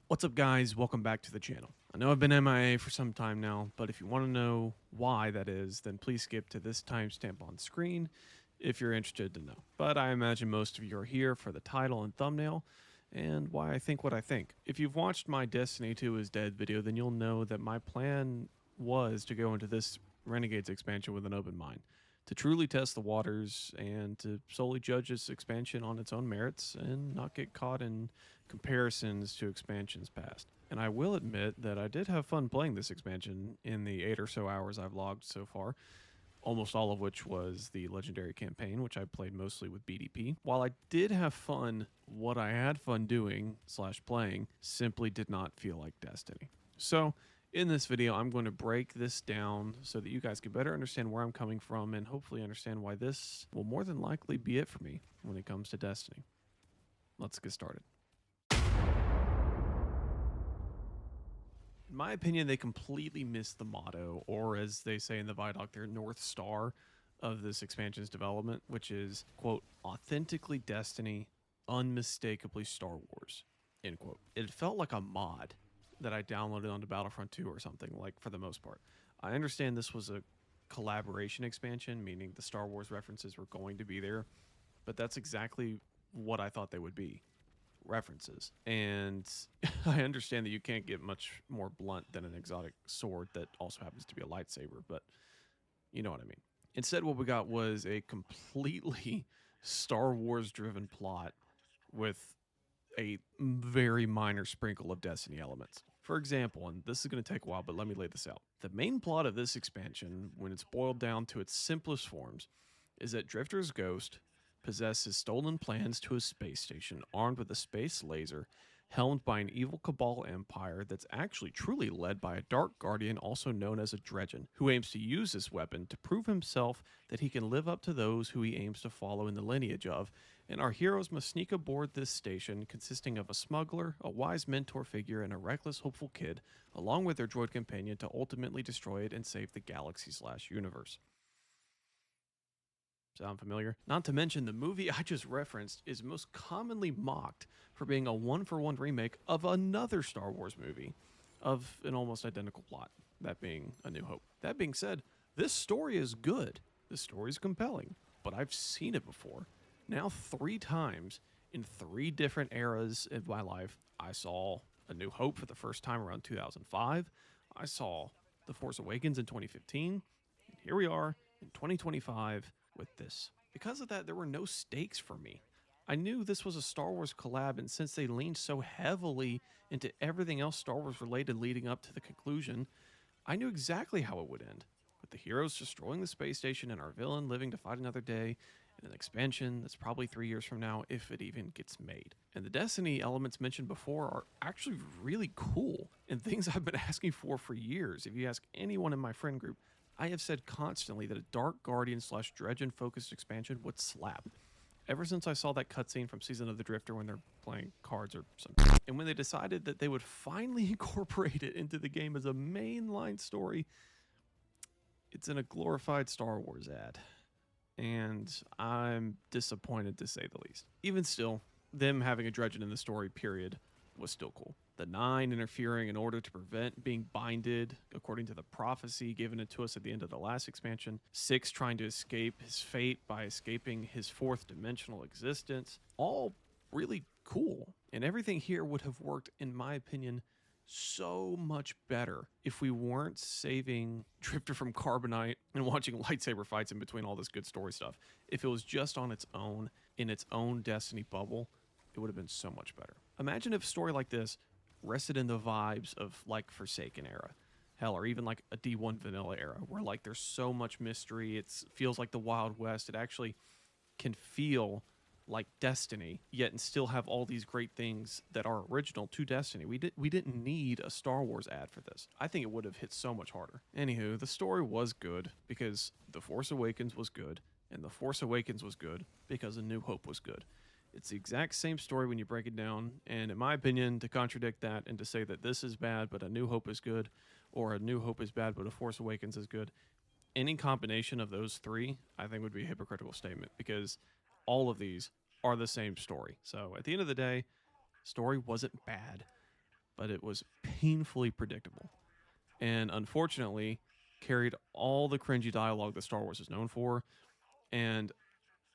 What's up, guys? Welcome back to the channel. I know I've been MIA for some time now, but if you want to know why that is, then please skip to this timestamp on screen if you're interested to know. But I imagine most of you are here for the title and thumbnail and why I think what I think. If you've watched my Destiny 2 is Dead video, then you'll know that my plan was to go into this Renegades expansion with an open mind, to truly test the waters and to solely judge this expansion on its own merits and not get caught in comparisons to expansions past. And I will admit that I did have fun playing this expansion in the 8 or so hours I've logged so far, almost all of which was the legendary campaign, which I played mostly with BDP. While I did have fun, what I had fun doing / playing simply did not feel like Destiny. So in this video, I'm going to break this down so that you guys can better understand where I'm coming from and hopefully understand why this will more than likely be it for me when it comes to Destiny. Let's get started. In my opinion, they completely missed the motto, or as they say in the Vidoc, their North Star of this expansion's development, which is, quote, authentically Destiny, unmistakably Star Wars, end quote. It felt like a mod that I downloaded onto Battlefront 2 or something, like, for the most part. I understand this was a collaboration expansion, meaning the Star Wars references were going to be there, but that's exactly what I thought they would be. References. And I understand that you can't get much more blunt than an exotic sword that also happens to be a lightsaber, but you know what I mean. Instead, what we got was a completely Star Wars driven plot with a very minor sprinkle of Destiny elements. For example, and this is going to take a while, but let me lay this out. The main plot of this expansion, when it's boiled down to its simplest forms, is that Drifter's ghost possesses stolen plans to a space station armed with a space laser, helmed by an evil Cabal empire that's actually truly led by a Dark Guardian, also known as a Dredgen, who aims to use this weapon to prove himself that he can live up to those who he aims to follow in the lineage of, and our heroes must sneak aboard this station consisting of a smuggler, a wise mentor figure, and a reckless hopeful kid, along with their droid companion to ultimately destroy it and save the galaxy / universe. Sound familiar? Not to mention, the movie I just referenced is most commonly mocked for being a one-for-one remake of another Star Wars movie of an almost identical plot, that being A New Hope. That being said, this story is good. This story is compelling, but I've seen it before. Now 3 times in 3 different eras of my life. I saw A New Hope for the first time around 2005. I saw The Force Awakens in 2015. And here we are in 2025 with this. Because of that, there were no stakes for me. I knew this was a Star Wars collab, and since they leaned so heavily into everything else Star Wars related leading up to the conclusion, I knew exactly how it would end, with the heroes destroying the space station and our villain living to fight another day in an expansion that's probably 3 years from now, if it even gets made. And the Destiny elements mentioned before are actually really cool, and things I've been asking for years. If you ask anyone in my friend group, I have said constantly that a Dark Guardian / Dredgen focused expansion would slap. Ever since I saw that cutscene from Season of the Drifter when they're playing cards or something. And when they decided that they would finally incorporate it into the game as a mainline story, it's in a glorified Star Wars ad. And I'm disappointed, to say the least. Even still, them having a Dredgen in the story, period, was still cool. The 9 interfering in order to prevent being binded, according to the prophecy given to us at the end of the last expansion. 6 trying to escape his fate by escaping his 4th dimensional existence. All really cool. And everything here would have worked, in my opinion, so much better if we weren't saving Drifter from Carbonite and watching lightsaber fights in between all this good story stuff. If it was just on its own, in its own Destiny bubble, it would have been so much better. Imagine if a story like this rested in the vibes of like Forsaken era, hell, or even like a D1 vanilla era, where like there's so much mystery, it feels like the Wild West. It actually can feel like Destiny, yet and still have all these great things that are original to Destiny. We didn't need a Star Wars ad for this. I think it would have hit so much harder. Anywho, the story was good because The Force Awakens was good, and The Force Awakens was good because A New Hope was good. It's the exact same story when you break it down, and in my opinion, to contradict that and to say that this is bad but A New Hope is good, or A New Hope is bad but A Force Awakens is good, any combination of those 3, I think, would be a hypocritical statement, because all of these are the same story. So at the end of the day, story wasn't bad, but it was painfully predictable. And unfortunately, carried all the cringy dialogue that Star Wars is known for. And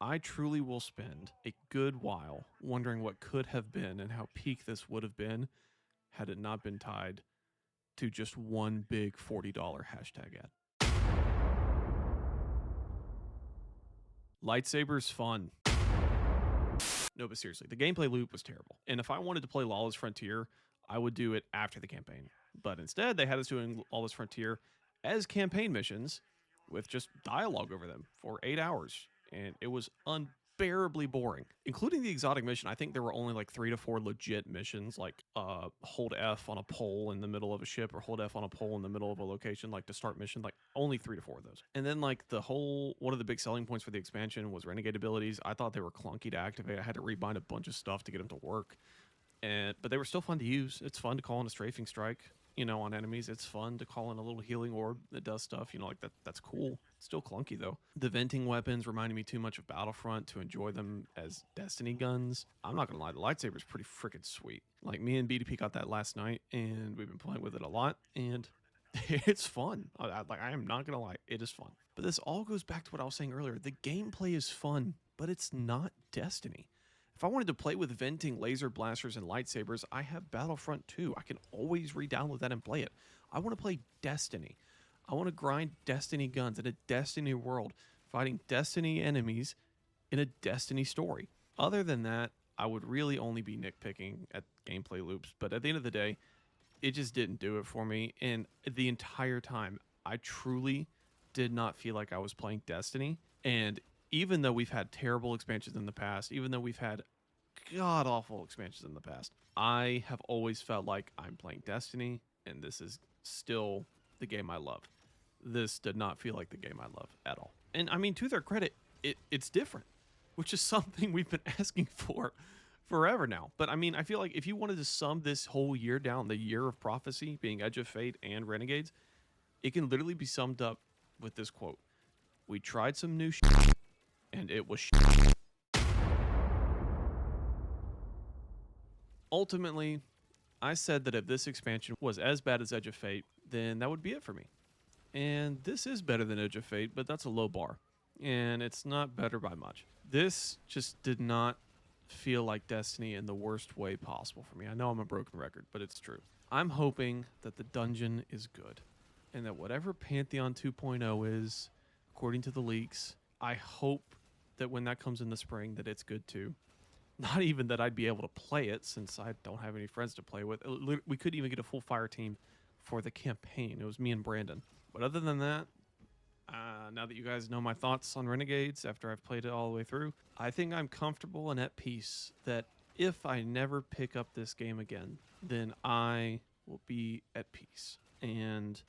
I truly will spend a good while wondering what could have been and how peak this would have been had it not been tied to just one big $40 hashtag ad. Lightsabers fun. No, but seriously, the gameplay loop was terrible. And if I wanted to play Lawless Frontier, I would do it after the campaign. But instead, they had us doing Lawless Frontier as campaign missions with just dialogue over them for 8 hours. And it was unbearably boring, including the exotic mission. I think there were only like 3 to 4 legit missions, like hold F on a pole in the middle of a ship or hold F on a pole in the middle of a location, like to start mission, like only 3 to 4 of those. And then like one of the big selling points for the expansion was Renegade abilities. I thought they were clunky to activate. I had to rebind a bunch of stuff to get them to work. But they were still fun to use. It's fun to call in a strafing strike, on enemies. It's fun to call in a little healing orb that does stuff, like that's cool. It's still clunky though. The venting weapons reminded me too much of Battlefront to enjoy them as Destiny guns. I'm not gonna lie, the lightsaber's pretty freaking sweet. Like me and BDP got that last night and we've been playing with it a lot and it's fun. I am not gonna lie, it is fun. But this all goes back to what I was saying earlier. The gameplay is fun, but it's not Destiny. If I wanted to play with venting, laser blasters, and lightsabers, I have Battlefront 2. I can always re-download that and play it. I want to play Destiny. I want to grind Destiny guns in a Destiny world, fighting Destiny enemies in a Destiny story. Other than that, I would really only be nitpicking at gameplay loops. But at the end of the day, it just didn't do it for me. And the entire time, I truly did not feel like I was playing Destiny. And even though we've had terrible expansions in the past, even though we've had god-awful expansions in the past, I have always felt like I'm playing Destiny, and this is still the game I love. This did not feel like the game I love at all. And I mean, to their credit, it's different, which is something we've been asking for forever now. But I mean, I feel like if you wanted to sum this whole year down, the year of prophecy, being Edge of Fate and Renegades, it can literally be summed up with this quote. We tried some new shit, and it was shit. Ultimately, I said that if this expansion was as bad as Edge of Fate, then that would be it for me. And this is better than Edge of Fate, but that's a low bar. And it's not better by much. This just did not feel like Destiny in the worst way possible for me. I know I'm a broken record, but it's true. I'm hoping that the dungeon is good. And that whatever Pantheon 2.0 is, according to the leaks, I hope that when that comes in the spring that it's good too. Not even that I'd be able to play it since I don't have any friends to play with. We couldn't even get a full fire team for the campaign. It was me and Brandon. But other than that, now that you guys know my thoughts on Renegades after I've played it all the way through, I think I'm comfortable and at peace that if I never pick up this game again, then I will be at peace. And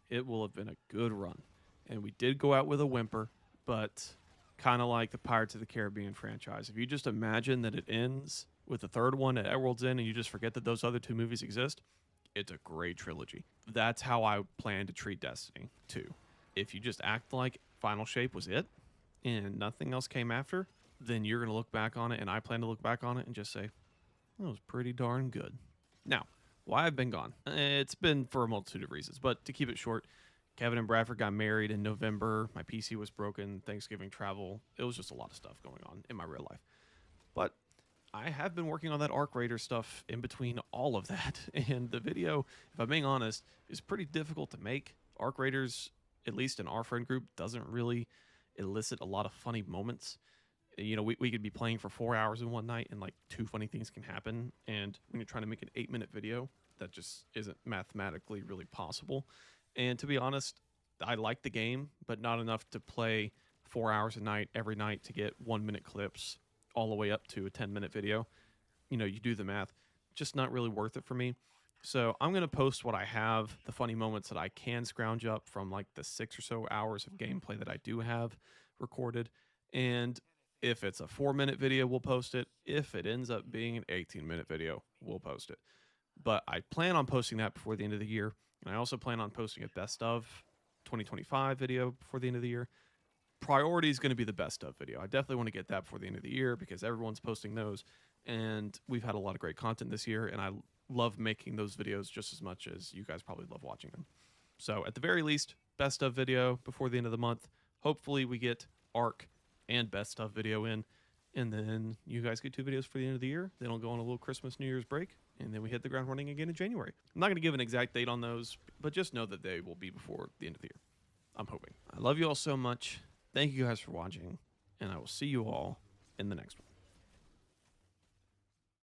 it will have been a good run. And we did go out with a whimper, but kind of like the Pirates of the Caribbean franchise. If you just imagine that it ends with the third one at World's End and you just forget that those other two movies exist, it's a great trilogy. That's how I plan to treat Destiny 2. If you just act like Final Shape was it and nothing else came after, then you're going to look back on it, and I plan to look back on it and just say, that was pretty darn good. Now, why I've been gone? It's been for a multitude of reasons, but to keep it short, Kevin and Bradford got married in November. My PC was broken. Thanksgiving travel. It was just a lot of stuff going on in my real life. But I have been working on that Arc Raider stuff in between all of that. And the video, if I'm being honest, is pretty difficult to make. Arc Raiders, at least in our friend group, doesn't really elicit a lot of funny moments. We could be playing for 4 hours in one night and like 2 funny things can happen. And when you're trying to make an 8-minute video, that just isn't mathematically really possible. And to be honest, I like the game, but not enough to play 4 hours a night every night to get 1-minute clips all the way up to a 10-minute video. You do the math. Just not really worth it for me. So I'm going to post what I have, the funny moments that I can scrounge up from like the 6 or so hours of gameplay that I do have recorded. And if it's a 4-minute video, we'll post it. If it ends up being an 18-minute video, we'll post it. But I plan on posting that before the end of the year. And I also plan on posting a best of 2025 video before the end of the year. Priority is going to be the best of video. I definitely want to get that before the end of the year because everyone's posting those. And we've had a lot of great content this year. And I love making those videos just as much as you guys probably love watching them. So at the very least, best of video before the end of the month. Hopefully we get ARC and best of video in, and then you guys get 2 videos for the end of the year. Then I'll go on a little Christmas, New Year's break, and then we hit the ground running again in January. I'm not going to give an exact date on those, but just know that they will be before the end of the year. I'm hoping. I love you all so much. Thank you guys for watching, and I will see you all in the next one.